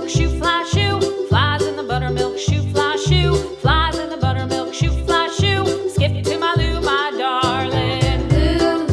buttermilk shoe, fly shoe. Flies in the buttermilk shoe, fly shoe. Flies in the buttermilk shoe, fly shoe. Skip to my Lou, my darling. Lou,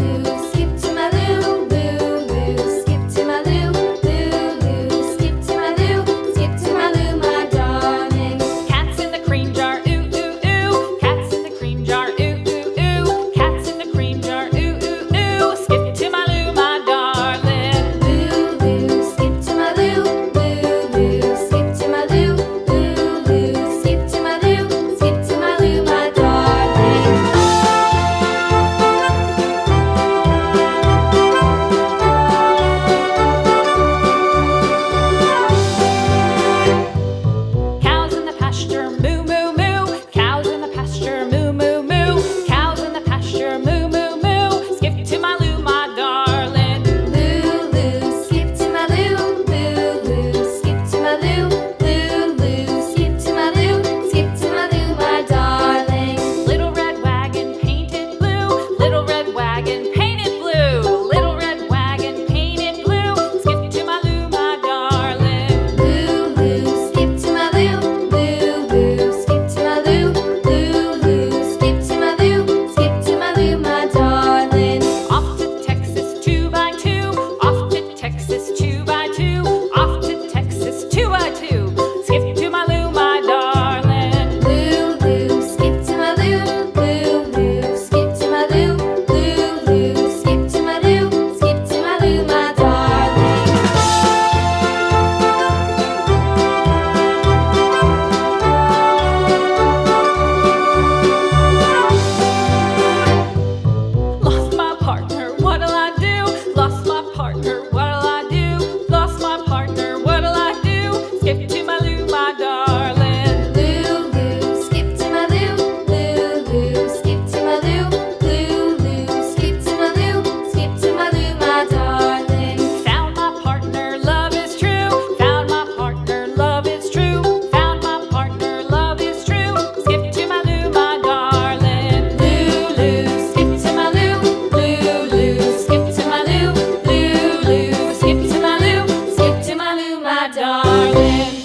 skip to my Lou, Lou, skip to my Lou, Lou, skip to my Lou, skip to my Lou, my darling. Cats in the cream jar, ooh, ooh, ooh. Cats in the cream jar, ooh, ooh, ooh. Cats in the cream jar, ooh, ooh, ooh. Skip to my Lou, my darling. Lou, skip to my Lou, Lou, skip to my Lou, Lou, skip to my Lou, skip to my Lou, my darling. Cows in the pasture, moo, moo, moo. Cows in the pasture, moo, moo, moo. Cows in the pasture, moo, moo, moo. Skip to my Lou, my darling. Lou, skip to my Lou, Lou, skip to my Lou, Lou, skip to my Lou, skip to my Lou, my darling. Little red wagon painted blue. Little red wagon painted blue. Little red wagon painted blue. Skip to my Lou, my darling. Lou, skip to my Lou, Lou, skip to my Lou, Lou, skip to my Lou, skip to my Lou, my darling. Off to Texas 2x2. Off to Texas 2x2. Off to Texas 2x2. Skip to my Lou, my darling. Lou, skip to my Lou, Lou, skip to my Lou, Lou, skip to my Lou, skip to my Lou, my darling. Lost my partner, what'll I do? Lost my partner, what'll I do? Lost my partner, what'll I do? Skip to my Lou, my darling. Lou, skip to my Lou, Lou, skip to my Lou, Lou, skip to my Lou, skip to my Lou, my darling. Found my partner, love is true. Found my partner, love is true. Found my partner, love is true. Skip to my Lou, my darling. Lou, skip to my Lou, Lou, skip to my Lou, Lou, skip to my Lou, skip to my Lou, my darling.